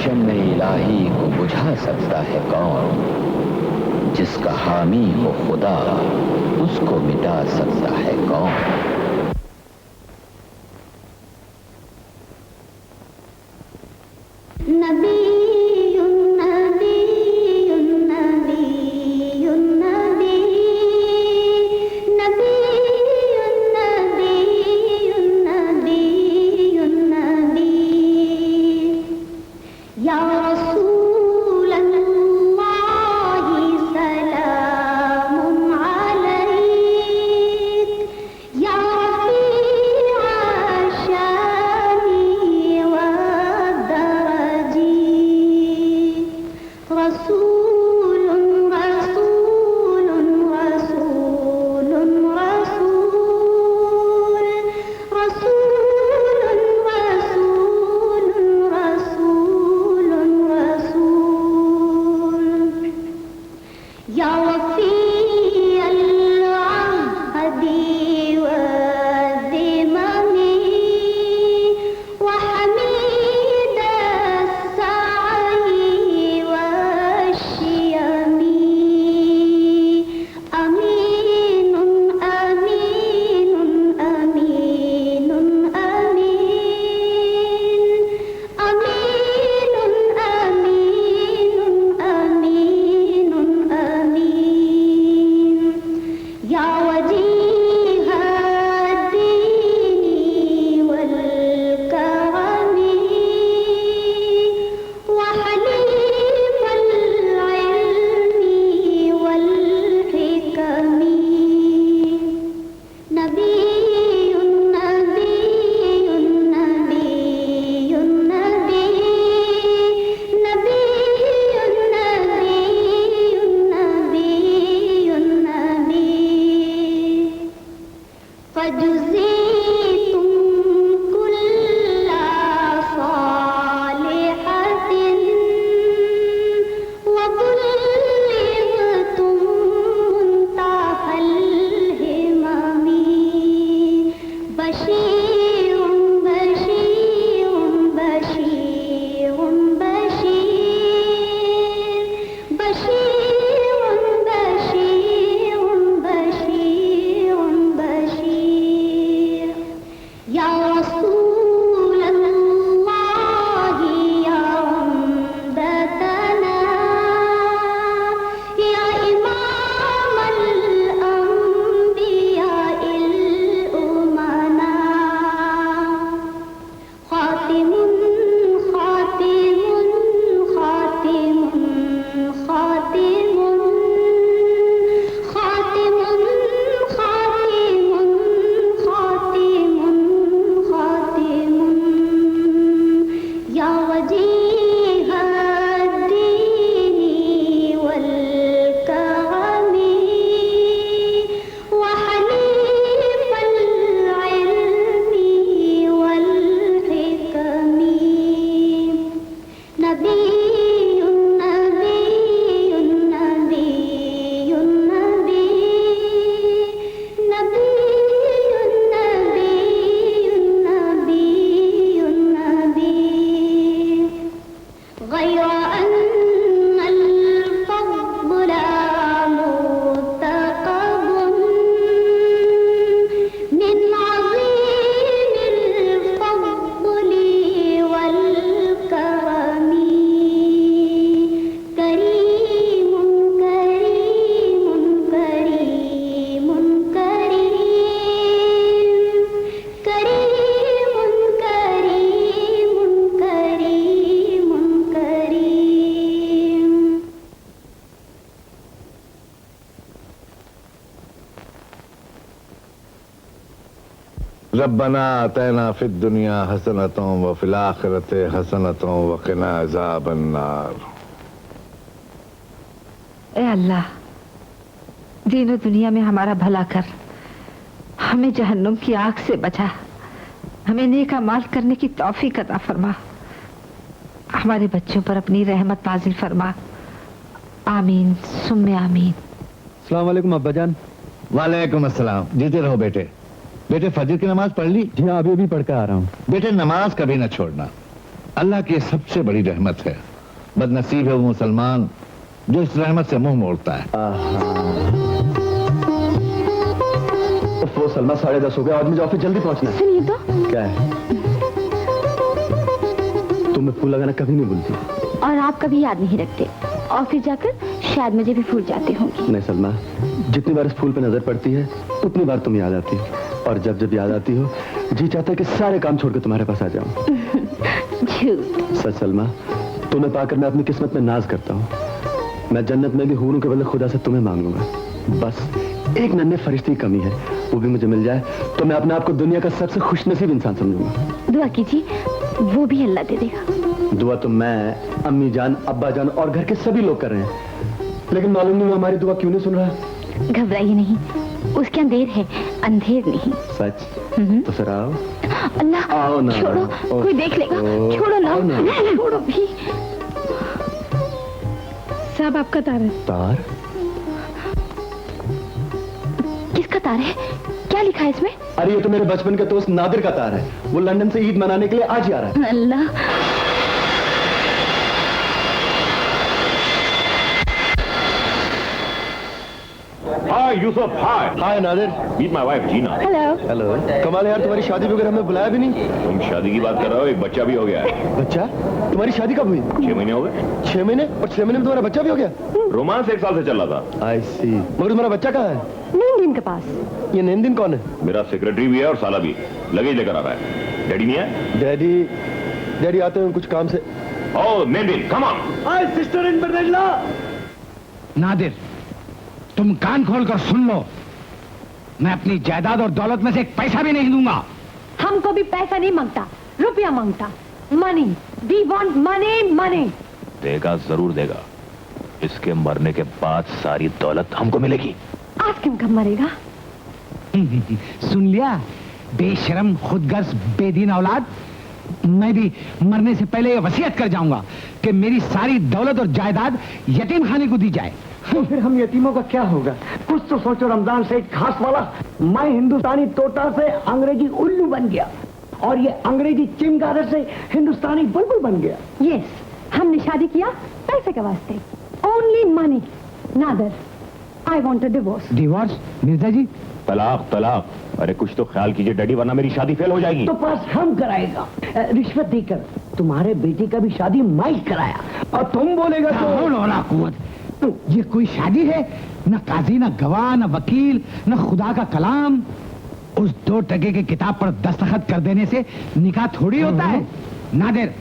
शम्मे इलाही को बुझा सकता है कौन? जिसका हामी हो खुदा उसको मिटा सकता है कौन? रब्बना आतना फिद दुनिया हसनतों व फिल आखिरति हसनतों व क़िना अज़ाबन नार। ए अल्लाह, दीन दुनिया में हमारा भला कर, हमें जहन्नुम की आग से बचा, हमें नेक अमाल करने की तौफीक अता फरमा, हमारे बच्चों पर अपनी रहमत नाज़िल फरमा। आमीन सुम्मे आमीन। अस्सलाम वालेकुम अब्बाजान। वालेकुम अस्सलाम। जीते रहो बेटे। बेटे फजर की नमाज पढ़ ली? जी हाँ, अभी अभी पढ़ कर आ रहा हूँ। बेटे नमाज कभी न छोड़ना। अल्लाह की सबसे बड़ी रहमत है। बदनसीब है वो मुसलमान जो इस रहमत से मुंह मोड़ता है। वो सलमा 10:30 हो गया, आज मुझे ऑफिस जल्दी पहुंचना है। सुनिए तो। क्या है? तुम्हें फूल लगाना कभी नहीं भूलती। और आप कभी याद नहीं रखते। ऑफिस जाकर शायद मुझे भी भूल जाती होंगी। नहीं सलमा, जितनी बार इस फूल पे नजर पड़ती है उतनी बार तुम याद आती हो, और जब जब याद आती हो जी चाहता है कि सारे काम छोड़कर तुम्हारे पास आ जाऊं। झूठ। सच सलमा, तुम्हें पाकर मैं अपनी किस्मत में नाज करता हूँ। मैं जन्नत में भी हूरों के बदले खुदा से तुम्हें मांगूंगा। बस एक नन्हे फरिश्ते की कमी है, वो भी मुझे मिल जाए तो मैं अपने आप को दुनिया का सबसे खुशनसीब इंसान समझूंगा। दुआ कीजिए, वो भी अल्लाह दे देगा। दुआ तो मैं, अम्मी जान, अब्बा जान और घर के सभी लोग कर रहे हैं, लेकिन मालूम नहीं हमारी दुआ क्यों नहीं सुन रहा। घबराइए नहीं, उसके अंधेर है, अंधेर नहीं। सच? तो फिर आओ। अल्लाह, आओ ना। छोड़ो, कोई देख लेगा। छोड़ो ना, छोड़ो भी। साहब आपका तार है। तार? किसका तार है? क्या लिखा है इसमें? अरे ये तो मेरे बचपन के दोस्त नादिर का तार है। वो लंदन से ईद मनाने के लिए आज ही आ रहा है। अल्लाह। Hi, Yusuf. Hi. Hi Nadir. Meet my wife, Gina. Hello. Hello. कमाल है यार, तुम्हारी शादी वगैरह हमें बुलाया भी नहीं। तुम शादी की बात कर रहे हो, एक बच्चा भी हो गया है। बच्चा? तुम्हारी शादी कब हुई? 6 महीने हो गए। 6 महीने? और 6 महीने में तुम्हारा बच्चा भी हो गया? रोमांस 1 साल से चल रहा था। आई सी। मगर तुम्हारा बच्चा कहाँ है? नैन के पास। ये नैनदिन कौन है? मेरा सेक्रेटरी भी है और साला भी। लगेज लेकर आ रहा है। डैडी नहीं है? डैडी आते हैं कुछ काम से। ओह, नैनदिन, come on. Hi sister in Barnala. Nadir, तुम कान खोलकर सुन लो, मैं अपनी जायदाद और दौलत में से एक पैसा भी नहीं दूंगा। हमको भी पैसा नहीं मांगता, रुपया मांगता। Money, we want money, money. देगा, जरूर देगा। इसके मरने के बाद सारी दौलत हमको मिलेगी। आज क्यों कब मरेगा? सुन लिया, बेशरम, खुदगर्ज, बेदीन औलाद। मैं भी मरने से पहले ये वसीयत कर जाऊंगा कि मेरी सारी दौलत और जायदाद यतीम खाने को दी जाए। तो फिर हम यतीमों का क्या होगा? कुछ तो सोचो रमजान से एक खास वाला। मैं हिंदुस्तानी तोता से अंग्रेजी उल्लू बन गया, और ये अंग्रेजी चिमगादड़ से हिंदुस्तानी बुलबुल बन गया। यस, हमने शादी किया पैसे के वास्ते। Only money. Nadir, I want a divorce. Divorce? Mirza ji, तलाक, तलाक। अरे कुछ तो ख्याल कीजिए डैडी, वरना मेरी शादी फेल हो जाएगी। तो पास हम कराएगा, रिश्वत देकर। तुम्हारे बेटे का भी शादी मैं ही कराया, और तुम बोलेगा तो ये कोई शादी है? न काजी, न गवाह, न वकील, न खुदा का कलाम। उस 2 टके की किताब पर दस्तखत कर देने से निकाह थोड़ी होता है। नादिर,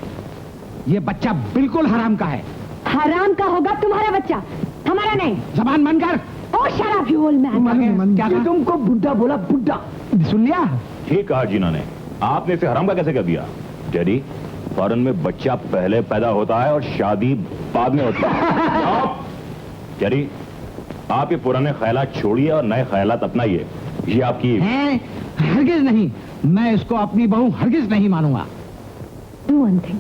ये बच्चा बिल्कुल हराम का है। हराम का होगा तुम्हारा बच्चा, हमारा नहीं। जबान बंद कर। Oh shut up you old man. क्या कहा? तुमको बुड्ढा बोला, बुड्ढा। सुन लिया? ठीक कहा जीना ने। आपने इसे हराम का कैसे कर दिया? डैडी, फौरन में बच्चा पहले पैदा होता है और शादी बाद में होता है। डैडी, आप ये पुराने ख्यालात छोड़िए और नए ख्यालात अपनाइए। ये आपकी है? हरगिज नहीं, मैं इसको अपनी बहू हरगिज नहीं मानूंगा। Do one thing,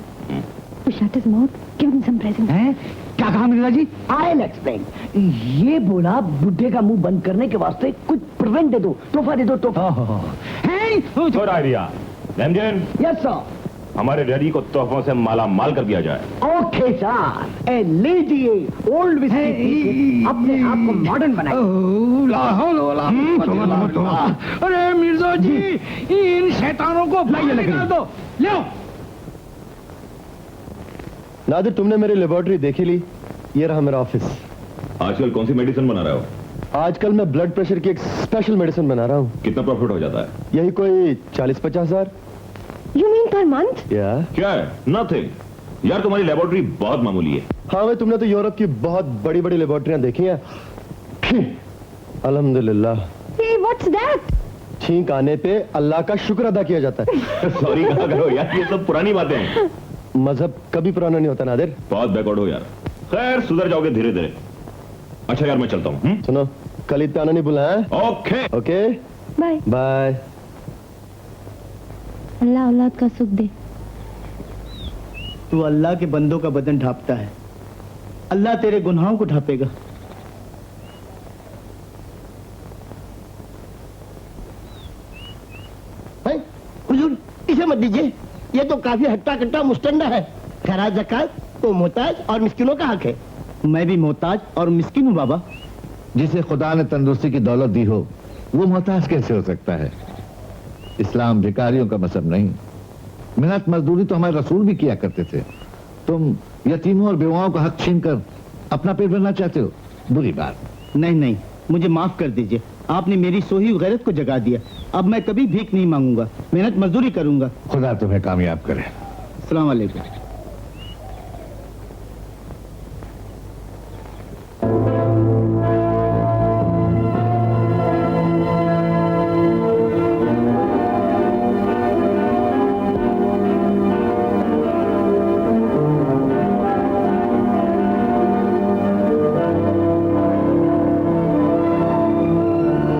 to shut his mouth, give him some present. हैं? क्या कहा मिर्जा जी? I explain. ये बोला बुड्ढे का मुंह बंद करने के वास्ते कुछ प्रेजेंट दे दो, तोहफा दे दो, तोहफा। Good idea. नैनदिन, यस सर। हमारे डैडी को तोहफों से माला माल कर दिया जाए। Okay sir. लीजिए ओल्ड विस्की, अपने आप को मॉडर्न बनाइए। अरे मिर्जा जी, इन शैतानों को निकाल दो। ले नादिर, तुमने मेरी लेबोरेटरी देखी ली? ये रहा मेरा ऑफिस। आजकल कौन सी मेडिसिन बना रहे हो? आजकल मैं ब्लड प्रेशर की एक स्पेशल मेडिसिन बना रहा हूँ। कितना प्रॉफिट हो जाता है? यही कोई 40-50 हजार। You mean per month? या क्या है? नथिंग। यार तुम्हारी लेबोरेटरी बहुत मामूली है। हाँ भाई, तुमने तो यूरोप की बहुत बड़ी बड़ी लेबोरेटरियां देखी हैं। अल्हम्दुलिल्लाह। Hey, what's that? छींक आने पे अल्लाह का शुक्र अदा किया जाता है। सॉरी कहा करो यार, ये सब पुरानी बातें हैं। मजहब कभी पुराना नहीं होता नादिर। बहुत बैकवर्ड हो यार। खैर, सुधर जाओगे धीरे धीरे। अच्छा यार, मैं चलता हूँ। सुनो, कल ईद पे आना नहीं बुलाया? Okay okay, bye bye. Allah औलाद का सुख दे। तू अल्लाह के बंदों का बदन ढांपता है, अल्लाह तेरे गुनाहों को ढांपेगा। हुजूर, इसे मत दीजिए, ये तो काफी हट्टा कट्टा मुस्टंडा है। खैरात ज़कात तो मोहताज और मिस्किनों का हक है। मैं भी मोहताज और मिस्किन हूँ बाबा। जिसे खुदा ने तंदुरुस्ती की दौलत दी हो वो मोहताज कैसे हो सकता है? इस्लाम भिखारियों का मजहब नहीं। मेहनत मजदूरी तो हमारे रसूल भी किया करते थे। तुम यतीमों और बेवाओं का हक छीनकर अपना पेट भरना चाहते हो? बुरी बात। नहीं नहीं, मुझे माफ कर दीजिए। आपने मेरी सोही गैरत को जगा दिया। अब मैं कभी भीख नहीं मांगूंगा, मेहनत मजदूरी करूंगा। खुदा तुम्हें कामयाब करे। अस्सलाम वालेकुम।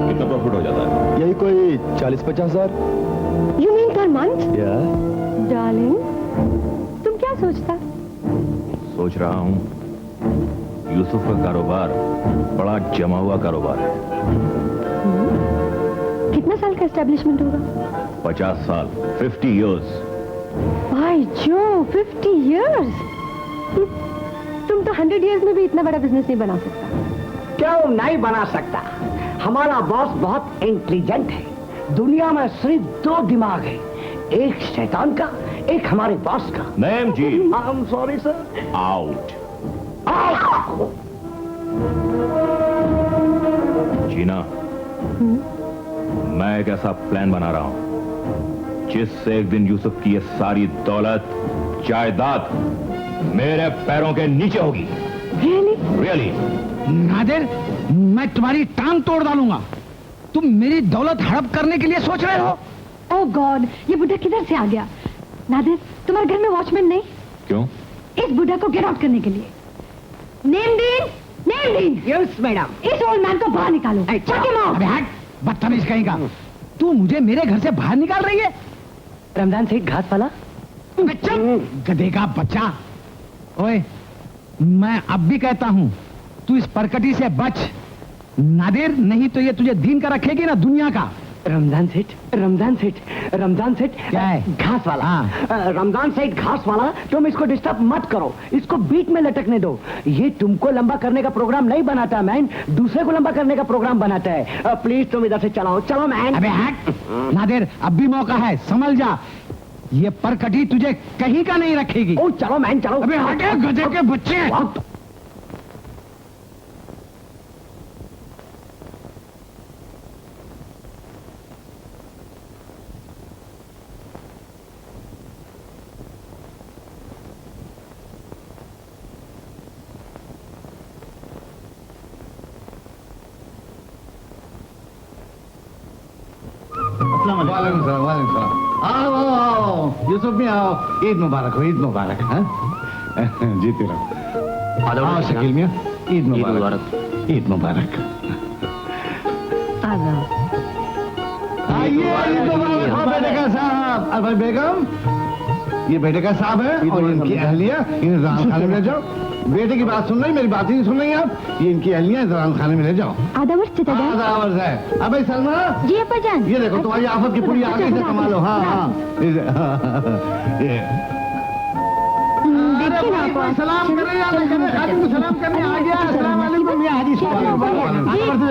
कितना प्रॉफिट हो जाता है? यही कोई 40-50 हजार। You mean per month? या डार्लिंग, तुम क्या सोचता? सोच रहा हूँ यूसुफ का कारोबार बड़ा जमा हुआ कारोबार है। कितना साल का एस्टेब्लिशमेंट होगा? 50 साल, 50 years। भाई जो 50 years? तुम तो 100 years में भी इतना बड़ा बिजनेस नहीं बना सकता। क्यों नहीं बना सकता? हमारा बॉस बहुत इंटेलिजेंट है। दुनिया में सिर्फ 2 दिमाग है, एक शैतान का, एक हमारे बॉस का। Naeem ji, I am sorry sir. Out. जीना, मैं एक ऐसा प्लान बना रहा हूं जिससे एक दिन यूसुफ की ये सारी दौलत, जायदाद मेरे पैरों के नीचे होगी। रियली? नादिर, मैं तुम्हारी टांग तोड़ डालूंगा। तुम मेरी दौलत हड़प करने के लिए सोच रहे हो? ओह गॉड, ये बुढ़ा किधर से आ गया? नादिर, तुम्हारे घर में वॉचमैन नहीं? क्यों? इस बुढ़ा को गेट आउट करने के लिए। नेम दिन। Yes madam. इस ओल्ड मैन को बाहर निकालो। अबे हट, बदतमीज कहेगा। तू मुझे मेरे घर से बाहर निकाल रही है? रमजान सेठ घास वाला। अबे चुप, गधे का बच्चा। ओए, मैं अब भी कहता हूँ तू इस परकटी से बच। नादिर, नहीं तो ये तुझे दीन का रखेगी ना दुनिया का। रमजान सेठ क्या है? घास वाला। हाँ। रमजान सेठ घास वाला, तुम इसको डिस्टर्ब मत करो, इसको बीच में लटकने दो। ये तुमको लंबा करने का प्रोग्राम नहीं बनाता मैन, दूसरे को लंबा करने का प्रोग्राम बनाता है। प्लीज तुम इधर से चलो मैन। अबे हट नादिर, अब भी मौका है, संभल जा। ये परकटी तुझे कहीं का नहीं रखेगी। ओ चलो मैन, चलो। अबे हटे गधे के बच्चे। वालेकुम सलाम। आओ यूसुफ भी आओ। ईद मुबारक हो, ईद मुबारक। जीते रहो। आओ शकील मियां, ईद मुबारक। ईद मुबारक। आइए, ईद मुबारक हो बेटे का साहब। अरे बेगम, ये बेटे का साहब है और इनकी अहलिया, इन्हें रान खाने में ले जाओ। बेटे की बात सुन रही, मेरी बात ही नहीं सुन रही आप। ये इनकी अहलिया रान खाने में ले जाओ। आधा वर्ष आधा वर्ष है। अबे सलमा, जी अपा जान। ये देखो तुम्हारी आफत की पूरी आगे से कमा लो। हाँ। ये देखिए ना आपा। सलाम करे या नहीं करे, हाजी को सलाम करने आ गया। अस्सलाम वालेकुम मियां हाजी।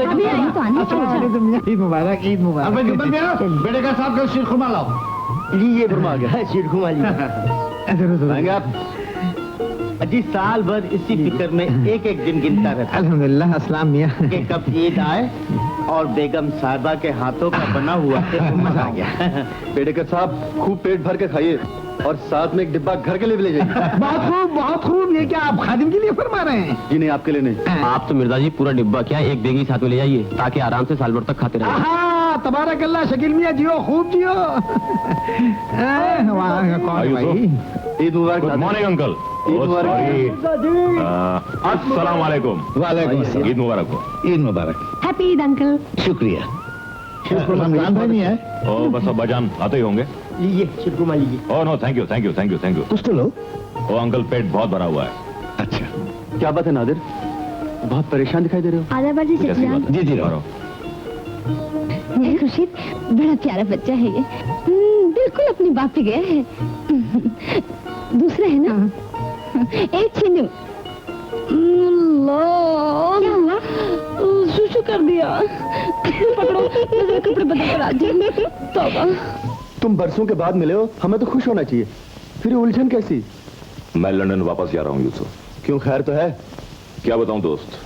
अभी आई तो आनी चाहिए। ईद मुबारक, ईद मुबारक। अबे जुब्बन मियां, बेटे का साहब का शीर खुरमा लाओ। ये खुरमा आ गया। शीर खुमा लीजिए। अजी साल भर इसी फिक्र में एक एक दिन गिनता रहता। अल्हम्दुलिल्लाह। अस्सलाम मियां। कि कब ईद आए और बेगम साहिबा के हाथों का बना हुआ मजा आ गया। बेटे के साहब खूब पेट भर के खाइए और साथ में एक डिब्बा घर के लिए भी ले जाइए। बहुत खूब, बहुत खूब। ये क्या आप खादिम के लिए फरमा रहे हैं? जी नहीं, आपके लिए नहीं। आप तो मिर्जा जी पूरा डिब्बा क्या एक बेगी साथ में ले जाइए ताकि आराम से साल भर तक खाते रहे। हाँ, तबारक अल्लाह। शकील मियां जियो, खूब जियो। कौन भाई? ईद मुबारक। Good morning uncle. अस्सलाम वालेकुम। वालेकुम सलाम। ईद मुबारक हो। ईद मुबारक। Happy Eid uncle. शुक्रिया। रमजान भाई नहीं है? ओ बस अब बजान आते ही होंगे। लीजिए शीर खुमा लीजिए। Oh no, thank you. कुछ तो लो। ओ अंकल, पेट बहुत भरा हुआ है। अच्छा, क्या बात है नादिर, बहुत परेशान दिखाई दे रहे हो। आधा वर्ष जी कैसी बात है? जी करो। खुर्शीद, बड़ा प्यारा बच्चा है ये। बिल्कुल अपनी बाप पे गया है। दूसरा है ना? एक छीनू। क्या हुआ? सुसु कर दिया। पकड़ो, मेरे कपड़े बदल कर आजी। तौबा। तुम बरसों के बाद मिले हो, हमें तो खुश होना चाहिए, फिर उलझन कैसी? मैं लंदन वापस जा रहा हूं यूसुफ। क्यों, खैर तो है? क्या बताऊं दोस्त,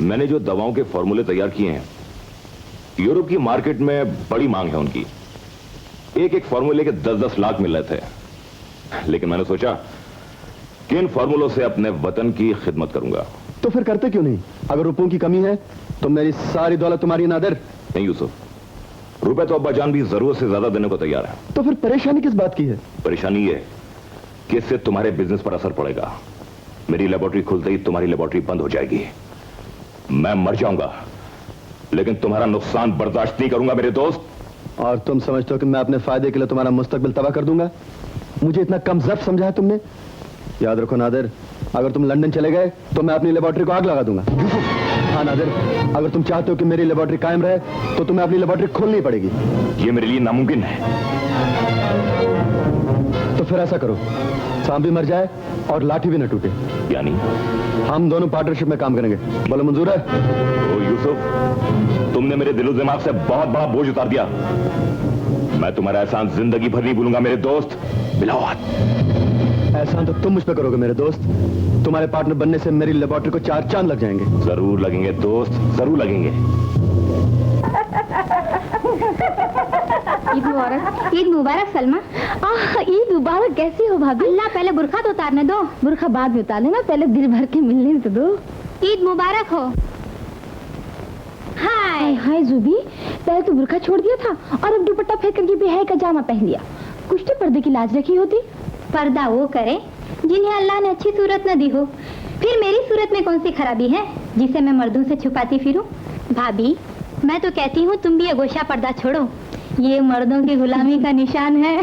मैंने जो दवाओं के फॉर्मूले तैयार किए हैं, यूरोप की मार्केट में बड़ी मांग है उनकी। एक एक फॉर्मूले के 10-10 लाख मिल रहे थे, लेकिन मैंने सोचा कि इन फॉर्मूलों से अपने वतन की खिदमत करूंगा। तो फिर करते क्यों नहीं? अगर रुपयों की कमी है तो मेरी सारी दौलत तुम्हारी नादर। नहीं यूसुफ, रुपए तो अब्बा जान भी जरूरत से ज्यादा देने को तैयार है। तो फिर परेशानी किस बात की है? परेशानी ये कि इससे तुम्हारे बिजनेस पर असर पड़ेगा। मेरी लेबोरेटरी खुलते ही तुम्हारी लेबोरेटरी बंद हो जाएगी। मैं मर जाऊंगा, लेकिन तुम्हारा नुकसान बर्दाश्त नहीं करूंगा मेरे दोस्त। और तुम समझते हो कि मैं अपने फायदे के लिए तुम्हारा मुस्तकबिल तबाह कर दूंगा? मुझे इतना कम ज़ब्त समझा है तुमने? याद रखो नादिर, अगर तुम लंदन चले गए तो मैं अपनी लेबोरेटरी को आग लगा दूंगा। हाँ नादिर, अगर तुम चाहते हो कि मेरी लेबोरेटरी कायम रहे तो तुम्हें अपनी लेबोरेटरी खोलनी पड़ेगी। ये मेरे लिए नामुमकिन है। तो फिर ऐसा करो, सांप भी मर जाए और लाठी भी न टूटे। यानी हम दोनों पार्टनरशिप में काम करेंगे। बोलो मंजूर है? ओ यूसुफ, तुमने मेरे दिलो दिमाग से बहुत बड़ा बोझ उतार दिया। मैं तुम्हारा एहसान जिंदगी भर नहीं भूलूंगा मेरे दोस्त। मिलाओ हाथ। एहसान तो तुम मुझ पे करोगे मेरे दोस्त। तुम्हारे पार्टनर बनने से मेरी लेबोरेटरी को 4 चांद लग जाएंगे। जरूर लगेंगे दोस्त, जरूर लगेंगे। ईद मुबारक। ईद मुबारक सलमा। ईद मुबारक। कैसी हो भाभी? अल्लाह, पहले बुरखा तो उतारने दो। बुरखा बाद में उतार लेना, पहले दिल भर के मिलने तो दो। ईद मुबारक हो। हाय हाय जुबी, पहले तो बुरखा छोड़ दिया था और अब दुपट्टा फेंक करके बेहया का जामा पहन लिया। कुछ तो पर्दे की लाज रखी होती। पर्दा वो करे जिन्हें अल्लाह ने अच्छी सूरत न दी हो। फिर मेरी सूरत में कौन सी खराबी है जिसे मैं मर्दों से छुपाती फिरूं? भाभी, मैं तो कहती हूँ तुम भी ये गोशा पर्दा छोड़ो। ये मर्दों की गुलामी का निशान है।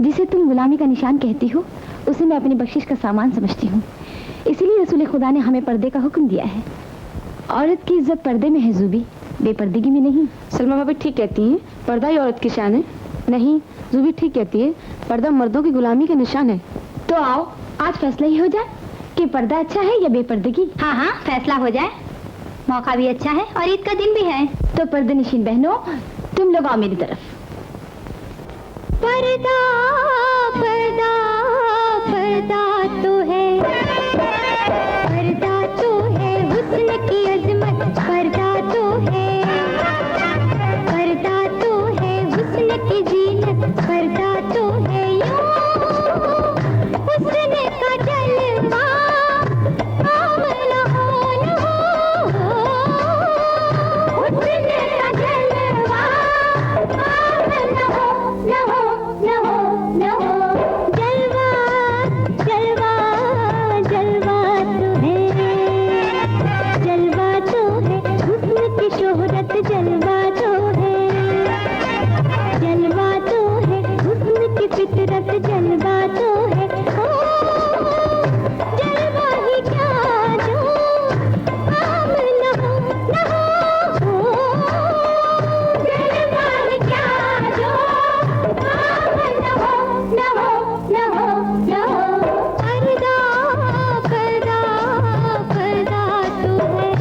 जिसे तुम गुलामी का निशान कहती हो, उसे मैं अपनी बख्शिश का सामान समझती हूँ। इसीलिए रसूल खुदा ने हमें पर्दे का हुक्म दिया है। औरत की इज्जत पर्दे में है जुबी, बेपर्दगी में नहीं। सलमा भाभी ठीक कहती हैं, पर्दा ही औरत की शान है। नहीं, जुबी ठीक कहती है, पर्दा मर्दों की गुलामी का निशान है। तो आओ आज फैसला ही हो जाए कि पर्दा अच्छा है या बेपर्दगी। हाँ हाँ, फैसला हो जाए। मौका भी अच्छा है और ईद का दिन भी है। तो पर्दे नशीन बहनों, तुम लोग आओ मेरी तरफ। पर्दा पर्दा पर्दा तो है, पर्दा तो है हुस्न की अजमत। पर्दा तो है, पर्दा तो है हुस्न की जीनत। पर्दा तो है यूं हुस्न का जलवा। आमना हो न हो, हुस्न का जलवा। आमना हो न हो न हो न हो। जलवा जलवा जलवा तो है, जलवा तो है हुस्न की शोहरत। जलवा तो है, जलवा तो है हुस्न की फितरत। जलवा तो है ओ जलवा ही क्या जो आम न हो न हो। जलवा ही क्या जो आम न हो न हो न हो न हो। पर्दा पर्दा पर्दा तो है।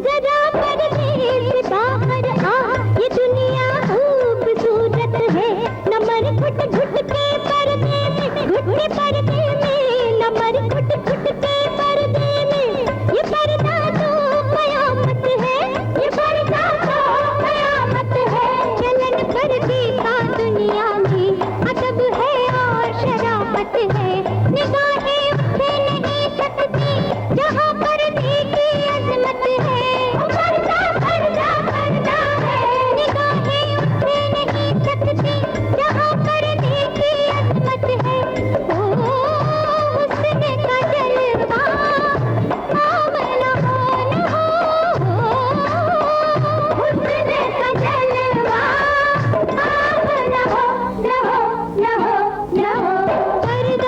जरा पर्दे से बाहर आ, ये दुनिया खूबसूरत है। नमर घुट घुट के पर्दे में, घुटे पर्दे में। नमर घुट घुट के पर्दे में। ये पर्दा तो कयामत है, ये पर्दा तो कयामत है। चलन पर्दे का दुनिया में अदब है और शराफत है। निगाहें उठे नहीं सकती जहाँ पर्दे की अजमत है। पर्दा पर्दा पर्दा है, निगाहें उठे नहीं सकती जहाँ पर्दे की अजमत है। ओ हुस्न का जलवा, आमना हो न हो। हुस्न का जलवा, आमना हो न हो न हो न हो। पर्दा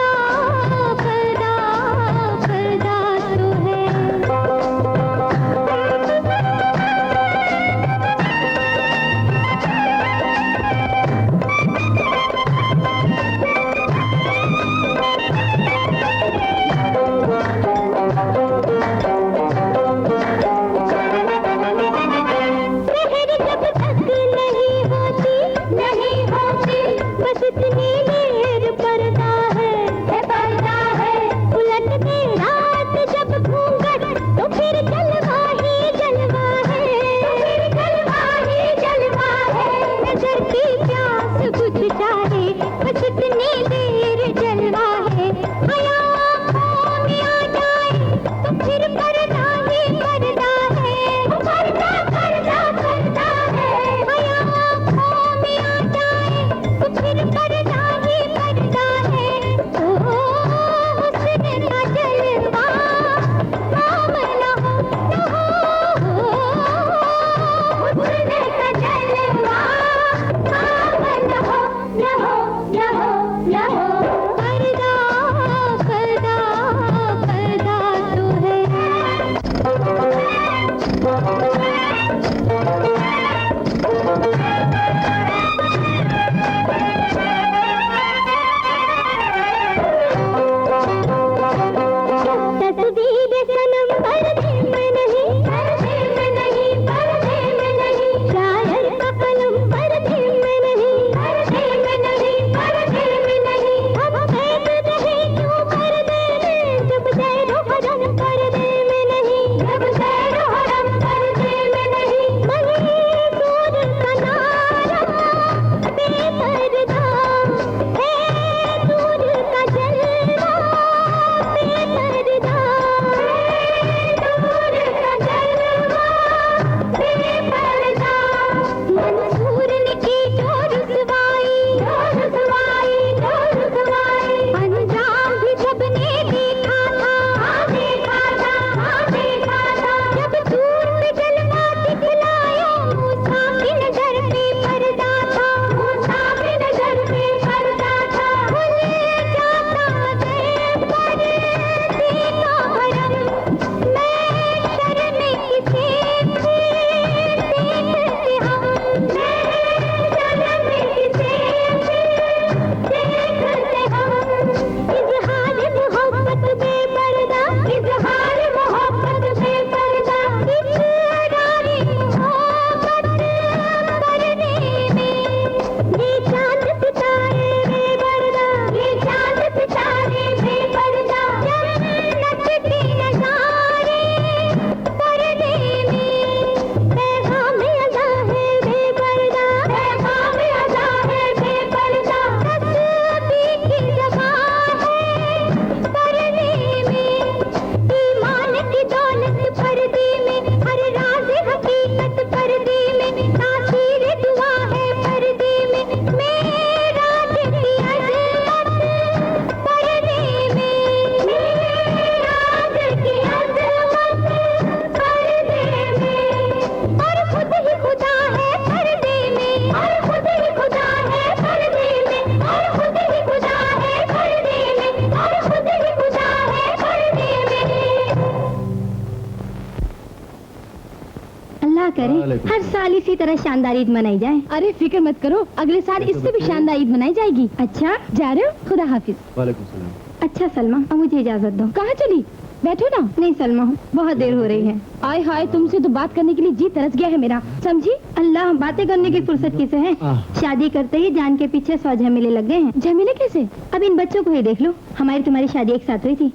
हर साल इसी तरह शानदार ईद मनाई जाए। अरे फिक्र मत करो, अगले साल इससे भी शानदार ईद मनाई जाएगी। अच्छा जा रहे हो? खुदा हाफिज। वालेकुम सलाम। अच्छा सलमा, अब मुझे इजाजत दो। कहाँ चली? बैठो ना। नहीं सलमा, बहुत देर हो रही है। आय हाय, तुमसे तो बात करने के लिए जी तरस गया है मेरा, समझी? अल्लाह, बातें करने की फुर्सत किसे है? शादी करते ही जान के पीछे 100 झमेले लग गए हैं। झमेले कैसे? अब इन बच्चों को ही देख लो। हमारी तुम्हारी शादी एक साथ हुई थी।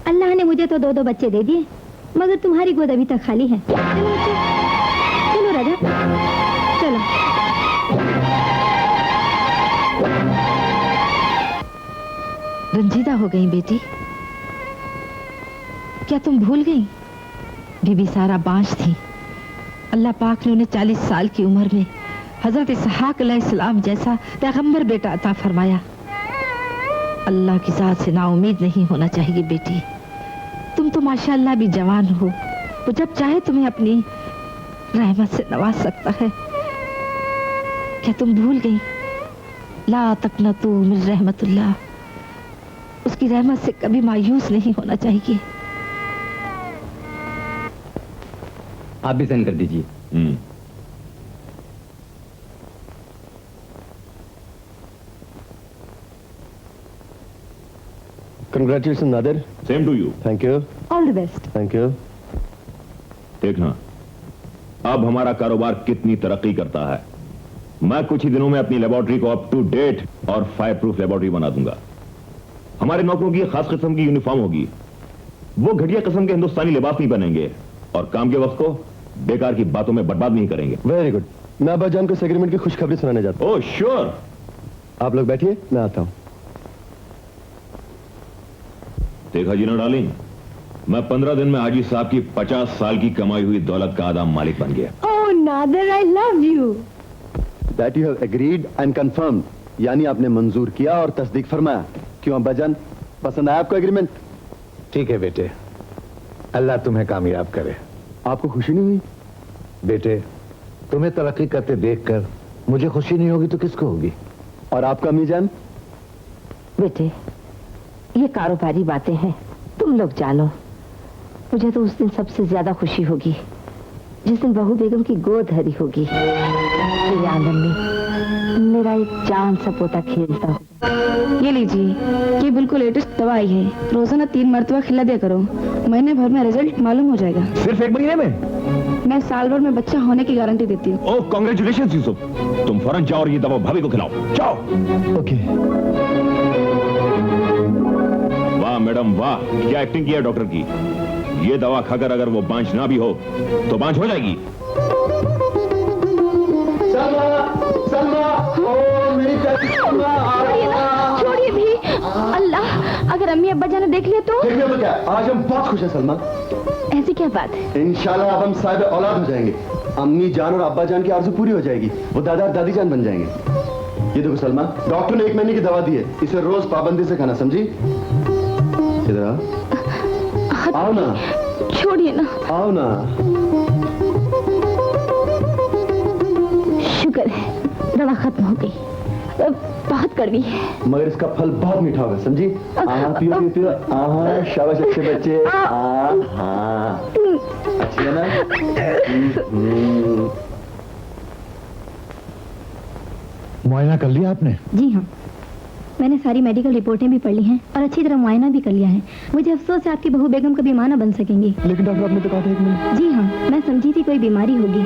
अल्लाह ने मुझे तो 2-2 बच्चे दे दिए, मगर तुम्हारी गोद अभी तक खाली है। चलो बच्चे, चलो राजा, चलो। रंजीदा हो गई बेटी, क्या तुम भूल गई? बीबी सारा बांझ थी। अल्लाह पाक ने उन्हें 40 साल की उम्र में हजरत इसहाक अलैहिस्सलाम जैसा पैगंबर बेटा अता फरमाया। अल्लाह की जात से नाउमीद नहीं होना चाहिए बेटी। तुम तो माशाअल्लाह भी जवान हो, वो जब चाहे तुम्हें अपनी रहमत से नवाज सकता है। क्या तुम भूल गई? ला तकनतू मिन रहमतिल्लाह, उसकी रहमत से कभी मायूस नहीं होना चाहिए। आप भी साइन कर दीजिए। Congratulation Nadir. Same to you. Thank you. All the best. Thank you. देखना अब हमारा कारोबार कितनी तरक्की करता है। मैं कुछ ही दिनों में अपनी लेबोरेटरी को अप टू डेट और फायर प्रूफ लेबोरेटरी बना दूंगा। हमारे नौकरों की खास किस्म की यूनिफॉर्म होगी। वो घटिया किस्म के हिंदुस्तानी लिबास नहीं पहनेंगे और काम के वक्त को बेकार की बातों में बर्बाद नहीं करेंगे। Very good. मैं अब्बाजान को इस एग्रीमेंट की खुशखबरी सुनाने जाता हूँ। Oh sure. आप लोग बैठिए, मैं आता हूँ। देखा जी ना डार्लिंग, मैं 15 दिन में हाजी साहब की 50 साल की कमाई हुई दौलत का आधा मालिक बन गया। Oh Nadir, I love you. That you have agreed and confirmed, यानी आपने मंजूर किया और तस्दीक फरमाया। क्यों अब्बाजान, पसंद आया आपको एग्रीमेंट? ठीक है बेटे, अल्लाह तुम्हें कामयाब करे। आपको खुशी नहीं हुई? बेटे, तुम्हें तरक्की करते देखकर मुझे खुशी नहीं होगी तो किसको होगी? और आपका अम्मीजान? बेटे, ये कारोबारी बातें हैं, तुम लोग जानो। मुझे तो उस दिन सबसे ज्यादा खुशी होगी जिस दिन बहू बेगम की गोद हरी होगी। मेरे आंगन में मेरा एक जान सा पोता खेलता हो। ये लीजिए, ये बिल्कुल लेटेस्ट दवा आई है। रोजाना 3 मरतबा खिला दिया करो, महीने भर में रिजल्ट मालूम हो जाएगा। सिर्फ 1 महीने में? मैं साल भर में बच्चा होने की गारंटी देती हूँ। ओह कांग्रेचुलेशन यूसुफ, तुम फौरन जाओ और ये दवा भाभी को खिलाओ, जाओ। ओके। वाह मैडम वाह, क्या एक्टिंग की है डॉक्टर की। ये दवा खाकर अगर वो बांझ ना भी हो तो बांझ हो जाएगी। सलमा, सलमा, ओ मेरी प्यारी सलमा। छोड़िए ना, छोड़िए भी। अल्लाह, अगर अम्मी अब्बा जान ने देख लिया तो? देखने को क्या, आज हम बहुत खुश हैं सलमा। ऐसी क्या बात है? इंशाल्लाह अब हम साहिब औलाद हो जाएंगे। अम्मी जान और अब्बा जान की आरज़ू पूरी हो जाएगी, वो दादा और दादी जान बन जाएंगे। ये देखो सलमा, डॉक्टर ने 1 महीने की दवा दी है, इसे रोज पाबंदी से खाना, समझी? इधर आओ ना। छोड़िए ना। आओ ना। शुक्र है दवा खत्म हो गई, बहुत कड़वी है मगर इसका फल बहुत मीठा होगा, समझी? पियो पियो पियो। शाबाश अच्छे बच्चे। अच्छी है ना? मुआयना कर लिया आपने? जी हाँ, मैंने सारी मेडिकल रिपोर्टें भी पढ़ ली हैं और अच्छी तरह मुआयना भी कर लिया है। मुझे अफसोस है आपकी बहू बेगम कभी मां ना बन सकेंगी। लेकिन डॉक्टर आपने तो कहा था 1 महीने। जी हाँ, मैं समझी थी कोई बीमारी होगी,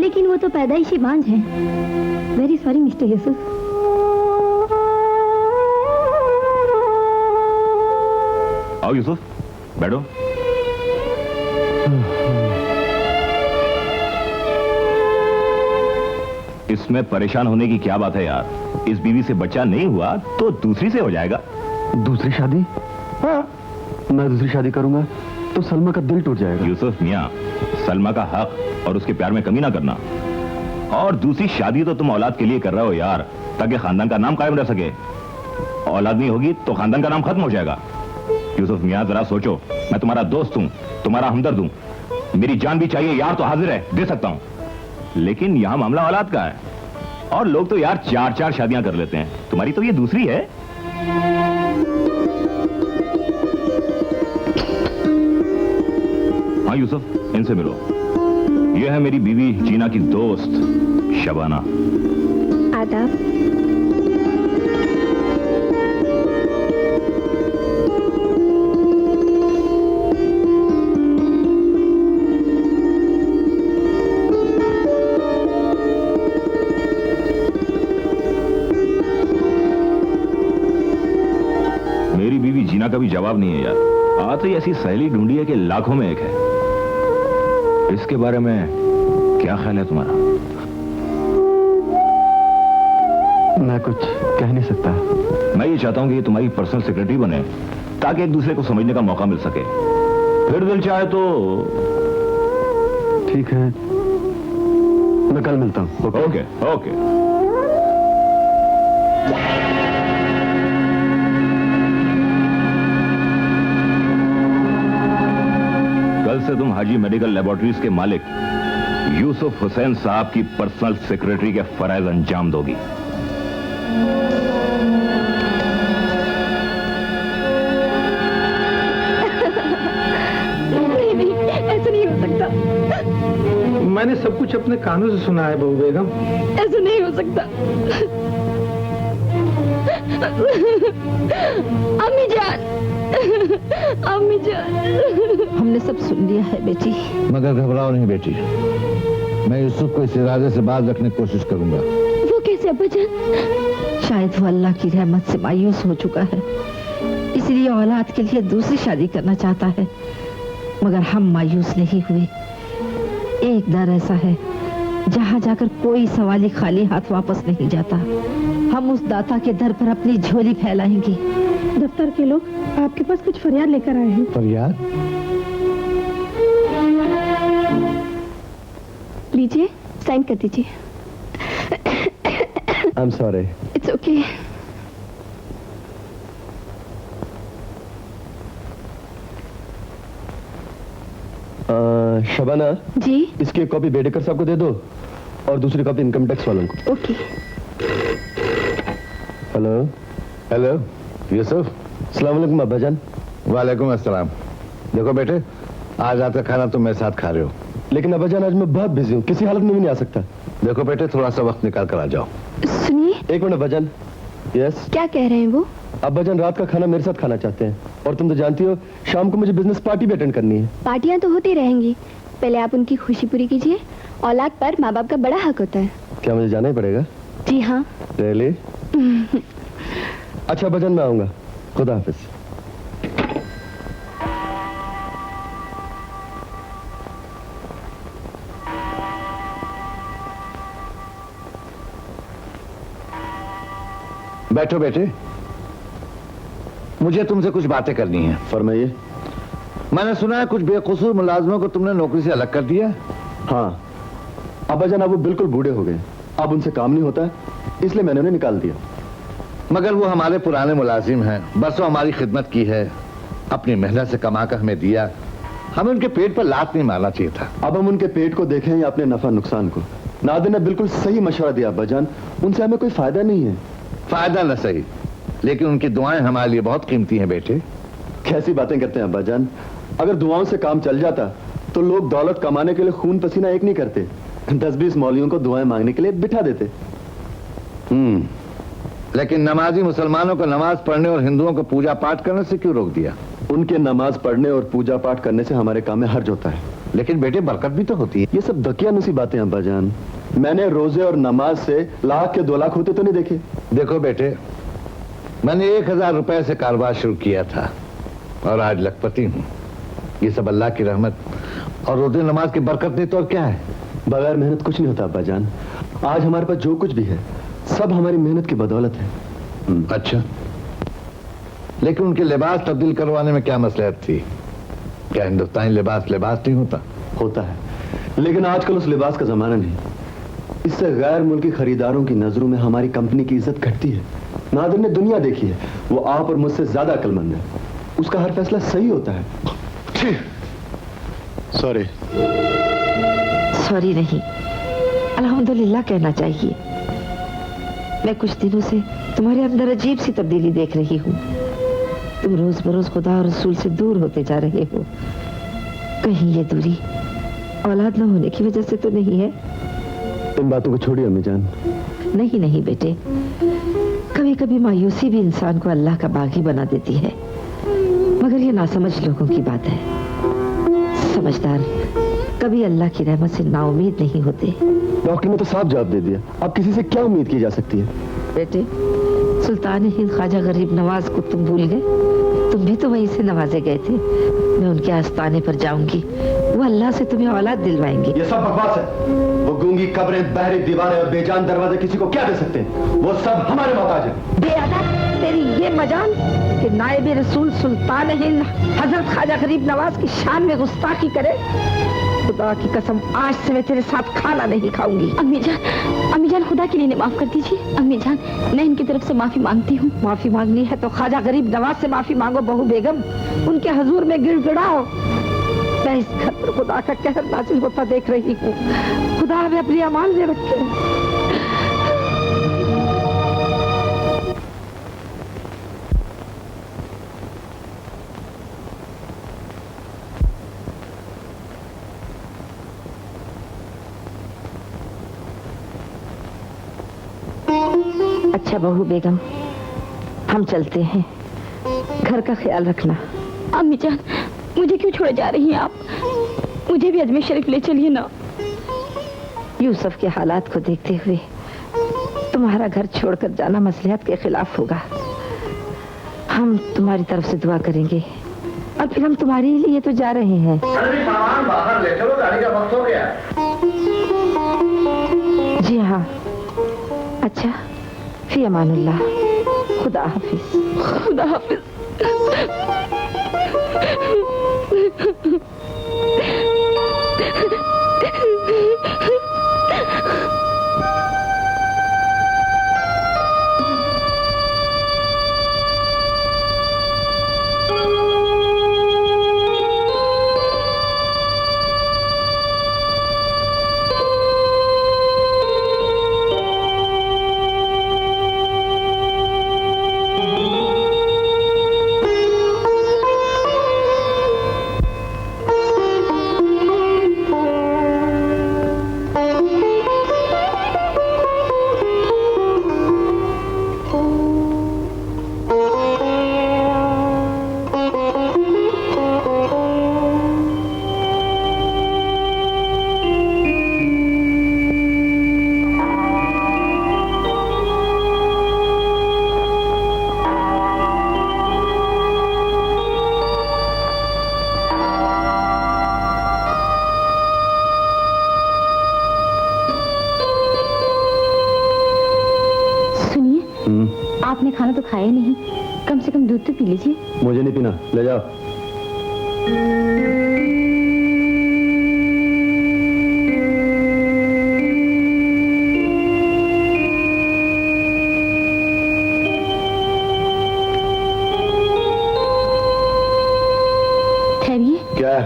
लेकिन वो तो पैदाइशी बांझ है। Very sorry mister Yusuf. आओ यूसुफ, बैठो। इसमें परेशान होने की क्या बात है यार। इस बीवी से बच्चा नहीं हुआ तो दूसरी से हो जाएगा। दूसरी शादी? हाँ, मैं दूसरी शादी करूंगा तो सलमा का दिल टूट जाएगा। यूसुफ मियां, सलमा का हक और उसके प्यार में कमी ना करना। और दूसरी शादी तो तुम औलाद के लिए कर रहे हो यार, ताकि खानदान का नाम कायम रह सके। औलाद नहीं होगी तो खानदान का नाम खत्म हो जाएगा। यूसुफ मियां जरा सोचो, मैं तुम्हारा दोस्त हूं, तुम्हारा हमदर्द हूं, मेरी जान भी चाहिए यार तो हाजिर है, दे सकता हूं। लेकिन यहां मामला औलाद का है और लोग तो यार 4-4 शादियां कर लेते हैं, तुम्हारी तो ये दूसरी है। हाँ यूसुफ, इनसे मिलो। यह है मेरी बीवी जीना की दोस्त शबाना। आदाब। मेरी बीवी जीना का भी जवाब नहीं है यार। आज तो ऐसी सहेली ढूंढी है कि लाखों में एक है। इसके बारे में क्या ख्याल है तुम्हारा? मैं कुछ कह नहीं सकता। मैं ये चाहता हूं कि ये तुम्हारी पर्सनल सेक्रेटरी बने ताकि एक दूसरे को समझने का मौका मिल सके। फिर दिल चाहे तो ठीक है, मैं कल मिलता हूं। Okay okay. कल से तुम हाजी मेडिकल लेबोरेटरीज के मालिक यूसुफ हुसैन साहब की पर्सनल सेक्रेटरी के फराइज अंजाम दोगी। नहीं, ऐसा नहीं हो सकता। मैंने सब कुछ अपने कानों से सुना है बहू बेगम। ऐसा नहीं हो सकता। अम्मी जान, अम्मी जान। हमने सब सुन लिया है बेटी। मगर घबराओ नहीं बेटी, मैं यूसुफ को इस इरादे से बाज रखने की कोशिश करूंगा। वो कैसे अब्बा जान? शायद वो अल्लाह की रहमत से मायूस हो चुका है, इसलिए औलाद के लिए दूसरी शादी करना चाहता है। मगर हम मायूस नहीं हुए। एक दर ऐसा है जहाँ जाकर कोई सवाली खाली हाथ वापस नहीं जाता। हम उस दाता के दर पर अपनी झोली फैलाएंगे। दफ्तर के लोग आपके पास कुछ फरियाद लेकर आए हैं। फरियाद? लीजिए, साइन कर दीजिए। I am sorry. It's okay. Shabana ji. इसकी एक कॉपी बेडेकर साहब को दे दो और दूसरी कॉपी इनकम टैक्स वालों को। ओके। हेलो। हेलो यूसुफ। अस्सलाम वालेकुम अब्बा जान। वालेकुम अस्सलाम। देखो बेटे, आज रात का खाना तुम मेरे साथ खा रहे हो। लेकिन अब्बा जान आज मैं बहुत बिजी हूँ, किसी हालत में भी नहीं आ सकता। देखो बेटे, थोड़ा सा वक्त निकाल कर आ जाओ। सुनिए। एक मिनट अब्बा जान। यस। क्या कह रहे हैं वो? अब्बा जान रात का खाना मेरे साथ खाना चाहते हैं और तुम तो जानती हो शाम को मुझे बिजनेस पार्टी भी अटेंड करनी है। पार्टियां तो होती रहेंगी, पहले आप उनकी खुशी पूरी कीजिए। औलाद पर माँ बाप का बड़ा हक होता है। क्या मुझे जाना ही पड़ेगा? जी हाँ। रियली? अच्छा अब्बा जान, मैं आऊंगा। खुदा हाफिज। बैठो बेटे, मुझे तुमसे कुछ बातें करनी है। फरमाइए। मैंने सुना है कुछ बेकसूर मुलाजमों को तुमने नौकरी से अलग कर दिया। हाँ अब्बा जान, अब वो बिल्कुल बूढ़े हो गए, अब उनसे काम नहीं होता, इसलिए मैंने उन्हें निकाल दिया। मगर वो हमारे पुराने मुलाजिम हैं, बरसों हमारी खिदमत की है, अपनी मेहनत से कमा कर हमें दिया। हमें उनके पेट पर लात नहीं मारना चाहिए था। अब हम उनके पेट को देखें या अपने नफा नुकसान को? नादिर ने बिल्कुल सही मशवरा दिया अब्बा जान, उनसे हमें कोई फायदा नहीं है। फायदा न सही, लेकिन उनकी दुआएं हमारे लिए बहुत कीमती हैं बेटे। कैसी बातें करते हैं अब्बा जान? अगर दुआओं से काम चल जाता तो लोग दौलत कमाने के लिए खून पसीना एक नहीं करते, 10-20 मौलवियों को दुआएं मांगने के लिए बिठा देते। लेकिन नमाजी मुसलमानों को नमाज पढ़ने और हिंदुओं को पूजा पाठ करने से क्यों रोक दिया? उनके नमाज पढ़ने और पूजा पाठ करने से हमारे काम में हर्ज होता है। लेकिन बेटे बरकत भी तो होती है। ये सब दकियानुसी बातें अब्बा जान, मैंने रोजे और नमाज से लाख के 2 लाख होते तो नहीं देखे। देखो बेटे, मैंने 1000 रुपए से कारोबार शुरू किया था और आज लखपति हूँ। ये सब अल्लाह की रहमत और रोजे नमाज की बरकत नहीं तो और क्या है? बगैर मेहनत कुछ नहीं होता अब्बा जान। आज हमारे पास जो कुछ भी है सब हमारी मेहनत की बदौलत है। अच्छा, लेकिन उनके लिबास तब्दील करवाने में क्या मसलहत थी? क्या हिंदुस्तानी लिबास नहीं होता? होता है, लेकिन आजकल उस लिबास का जमाना नहीं। इससे गैर मुल्की खरीदारों की नजरों में हमारी कंपनी की इज्जत घटती है। नादिर ने दुनिया देखी है, वो आप और मुझसे ज्यादा अक्लमंद है, उसका हर फैसला सही होता है। सॉरी। सॉरी नहीं, अल्हम्दुलिल्लाह कहना चाहिए। मैं कुछ दिनों से तुम्हारे अंदर अजीब सी तब्दीली देख रही हूँ। तुम रोज बरोज खुदा और रसूल से दूर होते जा रहे हो। कहीं ये दूरी औलाद न होने की वजह से तो नहीं है। इन बातों को छोड़िए अम्मी जान। नहीं नहीं बेटे, कभी कभी मायूसी भी इंसान को अल्लाह का बागी बना देती है, मगर ये नासमझ लोगों की बात है। समझदार कभी अल्लाह की रहमत से नाउम्मीद नहीं होते। डॉक्टर ने तो साफ जवाब दे दिया, अब किसी से क्या उम्मीद की जा सकती है? बेटे, सुल्तान हिंद ख्वाजा गरीब नवाज को तुम भूल गए? तुम भी तो वहीं से नवाजे गए थे। मैं उनके आस्थाने पर जाऊंगी, वो अल्लाह से तुम्हें औलाद दिलवाएंगे। ये सब बकवास है। वो गूंगी कब्रें, बहरी दीवारें और बेजान दरवाजे किसी को क्या दे सकते हैं? वो सब हमारे मोहताज हैं। बेअदब तेरी ये मजाल कि नायब रसूल सुल्तान हिंद हजरत ख्वाजा गरीब नवाज की शान में गुस्ताखी करे। खुदा की कसम, आज से मैं तेरे साथ खाना नहीं खाऊंगी। अम्मी जान खुदा के लिए माफ कर दीजिए। अम्मी जान, मैं इनकी तरफ से माफी मांगती हूँ। माफी मांगनी है तो ख्वाजा गरीब नवाज से माफी मांगो बहू बेगम, उनके हजूर में गिड़गिड़ाओ। मैं इस घर पर खुदा का कहर नाजिल होता देख रही हूँ। खुदा हमें अपनी अमान में रखे। अच्छा बहू बेगम, हम चलते हैं, घर का ख्याल रखना। अम्मी जान, मुझे क्यों छोड़े जा रही हैं आप? मुझे भी अजमेर शरीफ ले चलिए ना। यूसुफ के हालात को देखते हुए तुम्हारा घर छोड़कर जाना मसलहत के खिलाफ होगा। हम तुम्हारी तरफ से दुआ करेंगे और फिर हम तुम्हारे लिए तो जा रहे हैं। सामान बाहर ले चलो, गाड़ी का वक्त हो गया। जी हाँ। अच्छा, फी अमानुल्लाह। खुदा हाफिज। खुदा हाफिज। आपने खाना तो खाया नहीं, कम से कम दूध तो पी लीजिए। मुझे नहीं पीना, ले जाओ। ठहरिए। क्या?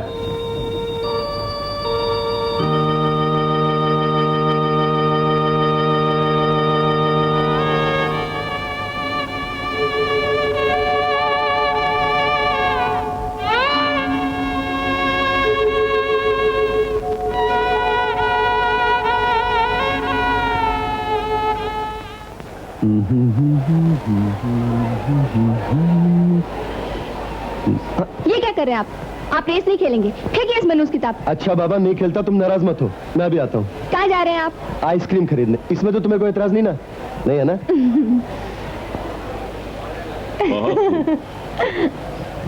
ये क्या कर रहे हैं आप रेस नहीं खेलेंगे? फेंकिए इस मनूस किताब। अच्छा बाबा, नहीं खेलता, तुम नाराज मत हो, मैं भी आता हूँ। कहाँ जा रहे हैं आप? आइसक्रीम खरीदने। इसमें तो तुम्हें कोई एतराज नहीं ना? नहीं है ना?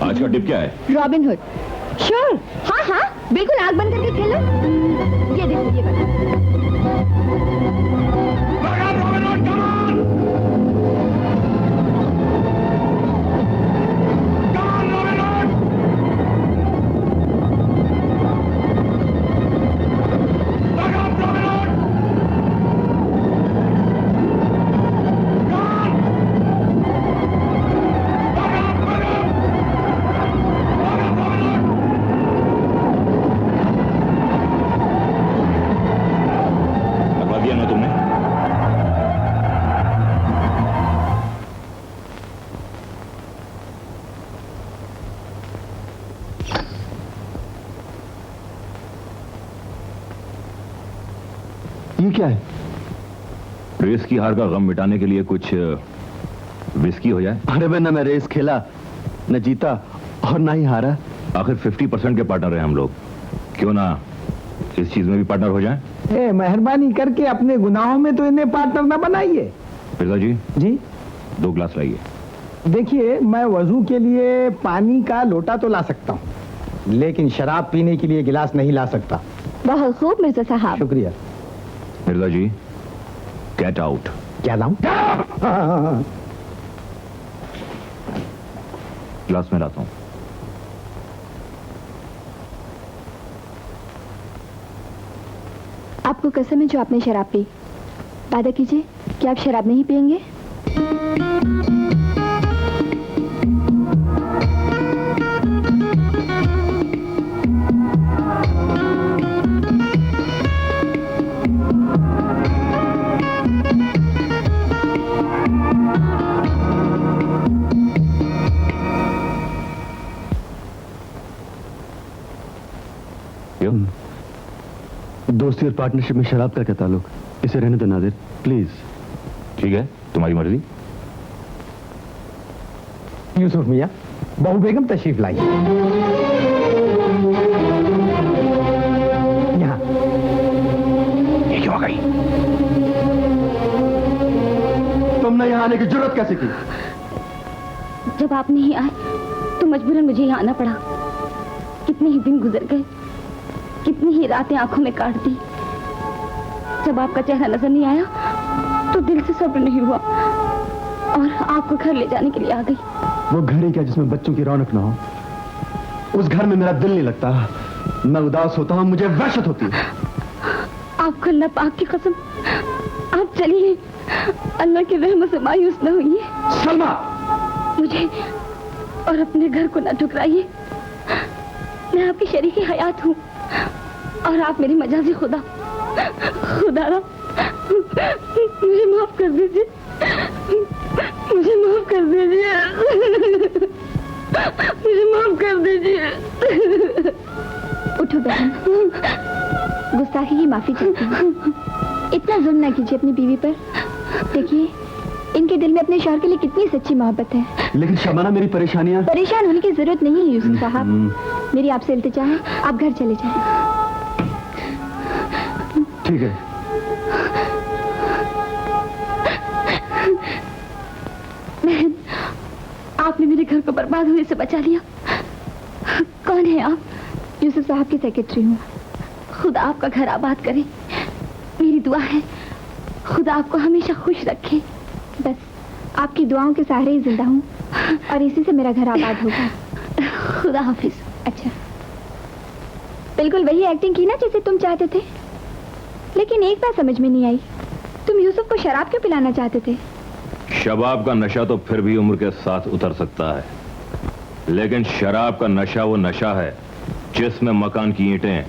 आज का टिप क्या है? Robin hood. श्योर, हाँ हाँ बिल्कुल, आग बंद करके खेलो। ये देखो, ये बना। ये क्या है? रेस की हार का गम मिटाने के लिए कुछ विस्की हो जाए। अरे भाई, ना मैं रेस खेला, न जीता और ना ही हारा। आखिर 50% के पार्टनर हैं हम लोग, क्यों ना इस चीज में भी पार्टनर हो जाएं? मेहरबानी करके अपने गुनाहों में तो इन्हें पार्टनर ना बनाइए। फिजा जी जी 2 ग्लास लाइए। देखिए, मैं वजू के लिए पानी का लोटा तो ला सकता हूँ, लेकिन शराब पीने के लिए गिलास नहीं ला सकता। बहुत खूब मिर्जा साहब। शुक्रिया। मिर्जा जी, गेट आउट। क्या लाऊं? ग्लास में लाता हूं। आपको कसम है जो आपने शराब पी। वादा कीजिए कि आप शराब नहीं पिएंगे। दोस्ती और पार्टनरशिप में शराब का क्या ताल्लुक? इसे रहने दो नादिर, प्लीज। ठीक है, तुम्हारी मर्जी। यूसुफ मियां, बहू बेगम तशरीफ लाई। यहाँ। ये क्यों आ गई? तुमने यहाँ आने की जरूरत कैसे की? जब आप नहीं आए तो मजबूरन मुझे यहाँ आना पड़ा। कितने ही दिन गुजर गए, कितनी ही रातें आंखों में काट दी। जब आपका चेहरा नजर नहीं आया तो दिल से सब्र नहीं हुआ और आपको घर ले जाने के लिए आ गई। वो घर ही क्या जिसमें बच्चों की रौनक ना हो? उस घर में मेरा दिल नहीं लगता। मैं उदास होता हूँ, मुझे वहशत होती है। आपको अल्लाह पाक की कसम, आप चलिए। अल्लाह की रहमत से मायूस न होइए। सलमा, मुझे और अपने घर को न ठुकराइए। मैं आपकी शरीक हयात हूँ और आप मेरी मजाजी खुदा। खुदा मुझे माफ कर दीजिए, मुझे माफ कर दीजिए, मुझे माफ कर दीजिए। उठो बहन, गुस्ताखी की माफी चाहती हूँ। इतना जुल्म ना कीजिए अपनी बीवी पर। देखिए, इनके दिल में अपने शौहर के लिए कितनी सच्ची मोहब्बत है। लेकिन शबाना, मेरी परेशानियां। परेशान होने की जरूरत नहीं है यूसुफ साहब। मेरी आपसे इल्तिजा है, आप घर चले जाएं। ठीक है। बहन, आपने मेरे घर को बर्बाद होने से बचा लिया। कौन है आप? यूसुफ साहब की सेक्रेटरी हूँ। खुदा आपका घर आबाद करे। मेरी दुआ है खुदा आपको हमेशा खुश रखे। बस आपकी दुआओं के सहारे ही जिंदा हूँ और इसी से मेरा घर आबाद होगा। खुदा हाफिज। अच्छा, बिल्कुल वही एक्टिंग की ना जैसे तुम चाहते थे। लेकिन एक बात समझ में नहीं आई, तुम यूसुफ को शराब क्यों पिलाना चाहते थे? शबाब का नशा तो फिर भी उम्र के साथ उतर सकता है, लेकिन शराब का नशा वो नशा है जिसमें मकान की ईंटें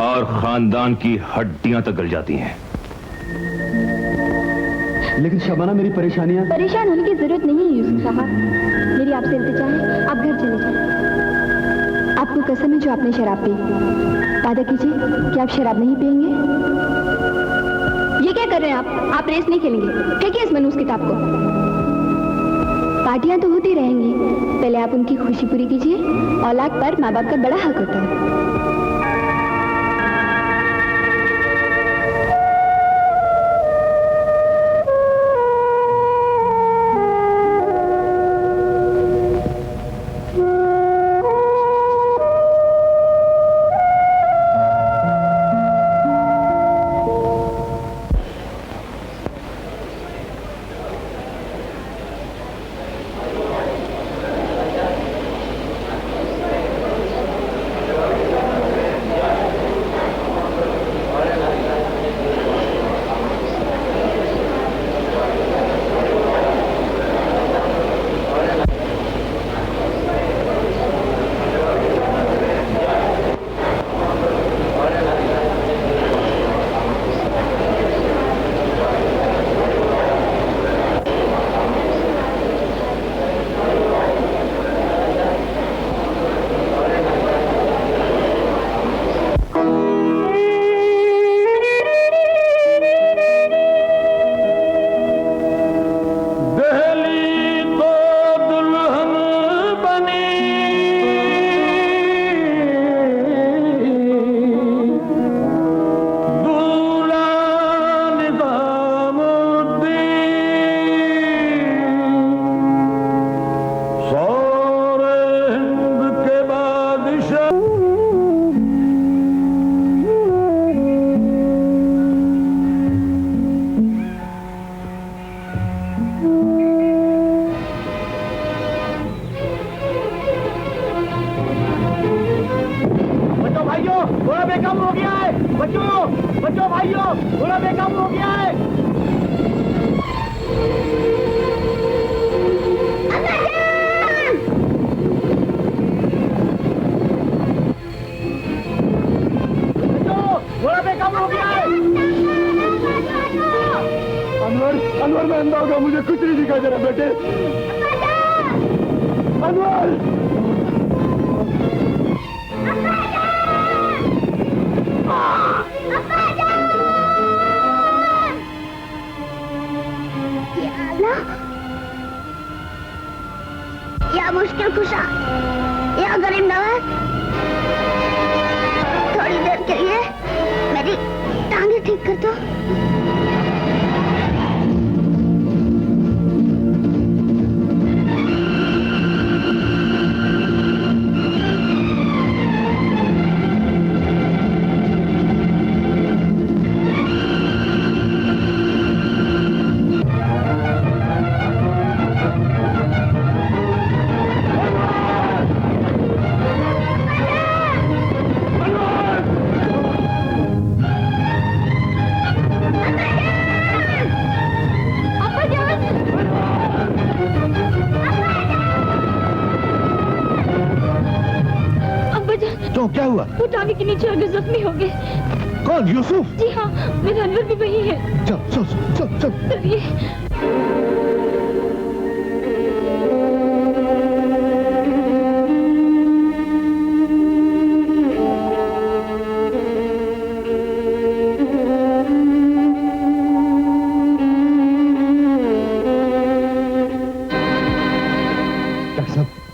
और खानदान की हड्डियां तक गल जाती हैं। लेकिन शबाना, मेरी परेशानियां। परेशान होने की जरूरत नहीं है यूसुफ साहब। मेरी आपसे इल्तिजा है, आप घर चले जाएं। आपको कसम है जो आपने शराब पी। वादा कीजिए कि आप शराब नहीं पिएंगे। ये क्या कर रहे हैं आप रेस नहीं खेलेंगे? फेंकिए इस मनूस किताब को। पार्टियां तो होती रहेंगी, पहले आप उनकी खुशी पूरी कीजिए। औलाद पर माँ बाप का बड़ा हक होता है। घोड़ा बेकाबू हो गया है। घोड़ा बेकाबू हो गया है। अनवर मैं अंधा होगा, मुझे कुछ नहीं दिखाई दे रहा बेटे। अनवर या मुश्किल कुशा या गरीब नवाज, थोड़ी देर के लिए मेरी टांगे ठीक कर दो। तो क्या हुआ? वो टांगे के नीचे आगे जख्मी हो गए। कौन? यूसुफ? जी हाँ, मेरा अनवर भी वही है। चल चल चल चल चलिए।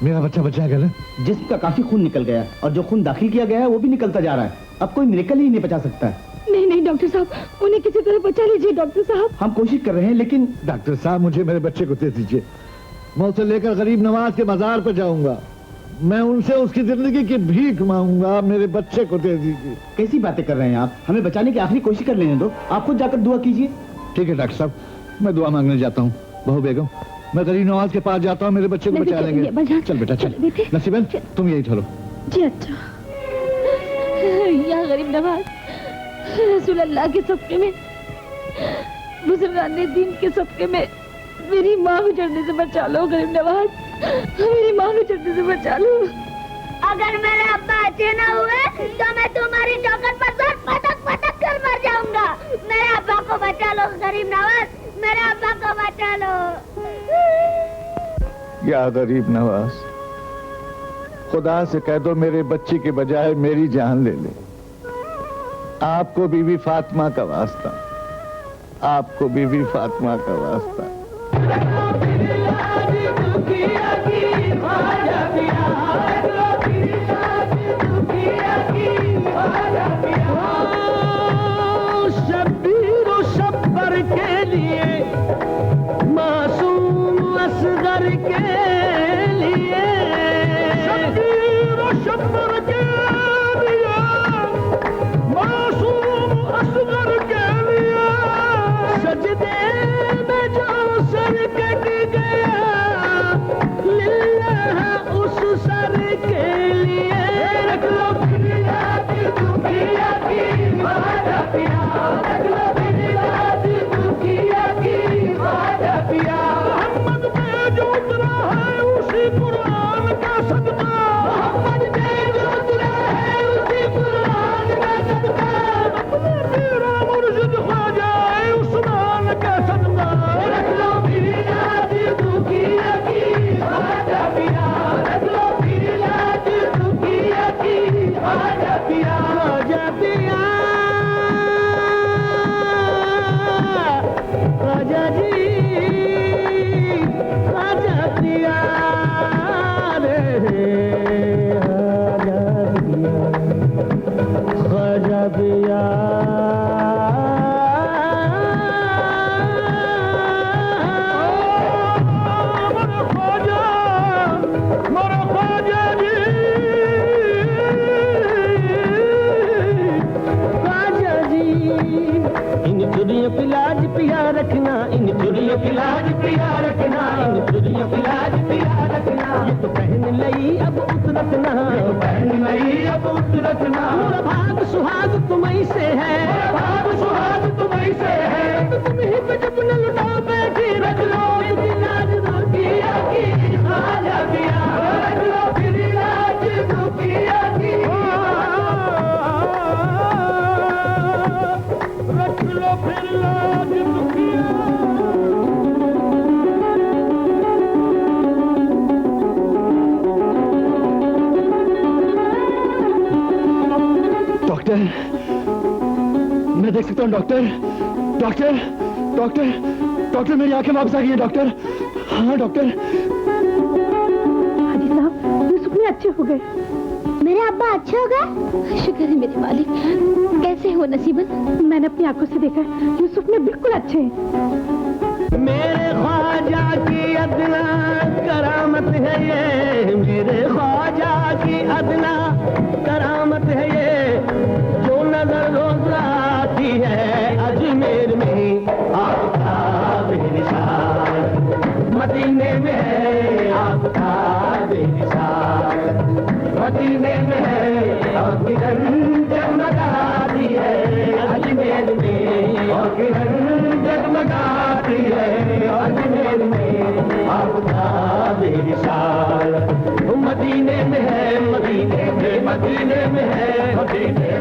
मेरा बच्चा बचा गया ना? जिस्म का काफी खून निकल गया और जो खून दाखिल किया गया है वो भी निकलता जा रहा है। अब कोई मिरेकल ही नहीं बचा सकता है। नहीं नहीं डॉक्टर साहब, उन्हें किसी तरह बचा लीजिए डॉक्टर साहब। हम कोशिश कर रहे हैं लेकिन डॉक्टर साहब मुझे मेरे बच्चे को दे दीजिए। मैं उसे लेकर गरीब नवाज के मजार पर जाऊंगा। मैं उनसे उसकी जिंदगी की भीख मांगूंगा। मेरे बच्चे को दे दीजिए। कैसी बातें कर रहे हैं आप? हमें बचाने की आखिरी कोशिश कर लेने दो। आप खुद जाकर दुआ कीजिए। ठीक है डॉक्टर साहब, मैं दुआ मांगने जाता हूँ। बहू बेगम, मैं गरीब नवाज के पास जाता हूँ, मेरे बच्चे को बचा लेंगे। चल बेटा चल। नसीबन तुम यही चलो। जी अच्छा। या गरीब नवाज, रसूल अल्लाह के सदके में, बुजुर्गाने दीन के सदके में मेरी माँ को चढ़ने से बचा लो गरीब नवाज। मेरी माँ को चढ़ने से बचा लो। अगर मेरे अब्बा अच्छे न हुए तो मैं तुम्हारी चौखट पर सर पटक पटक कर मर जाऊंगा। मेरे अब्बा को बचा लो गरीब नवाज, मेरे अब्बा को बचा लो। या गरीब नवाज, खुदा से कह दो मेरे बच्चे के बजाय मेरी जान ले ले। आपको बीवी फातिमा का वास्ता, आपको बीवी फातिमा का वास्ता। शब्बीर शब्बर के लिए, मासूम असगर के लिए, शब्बीर शब्बर के लिए, मासूम असगर के लिए, सजदे में जो सर कट गया, लिल्लाह उस सर के लिए। रख लो मोहम्मद पे जो उतरा है उसी कुरान का सदका, मोहम्मद पे जो उतरा है उसी कुरान का सदका, अपने मेरा मुर्शिद ख्वाजा उस्मान का सदका। रख लो मेरी याद दुखिया की ख्वाजा पिया, रख लो मेरी याद दुखिया की ख्वाजा पिया, ख्वाजा पिया, ख्वाजा जी, ख्वाजा पिया रे, ख्वाजा पिया, मेरा ख्वाजा जी, ख्वाजा जी। इन चुरियों की लाज पिया रखना, इन चुरियों की लाज पिया रखना, इन चुरियों की लाज पिया रखना। ये तो पहन लई अब अब उतरत ना, बहन नहीं अब उतरत ना। मोरा भाग सुहाग तुम्हीं से है, भाग सुहाग तुम्हीं से है। तो तुम ही पे जब न लुटा बैठी रख लो फिर लाज दुखिया की, आजा पिया रख लो फिर लाज दुखिया की, रख लो फिर लाज दुखिया। डॉक्टर, मैं देख सकता हूँ डॉक्टर, डॉक्टर, डॉक्टर, डॉक्टर मेरी आंखें वापस आ गई हैं डॉक्टर। हाँ डॉक्टर। हाजी साहब ये सुपने अच्छे हो गए, मेरे अब्बा अच्छे हो गए। शुक्र है मेरे मालिक। कैसे हो नसीबन? मैंने अपनी आंखों से देखा, यूसुफ ने बिल्कुल अच्छे हैं। मेरे ख्वाजा की अदना करामत है ये, मेरे ख्वाजा की अदना करामत है ये, जो नजर रोज आती है अजमेर में आपका बेनिशान, मदीने में है आपका बेनिशान, मदीने में है और किरण जगमगाती है अजमेर में, और किरण जगमगाती है अजमेर में आपका बेनिशान। मदीने में है, मदीने में, मदीने में है, मदीने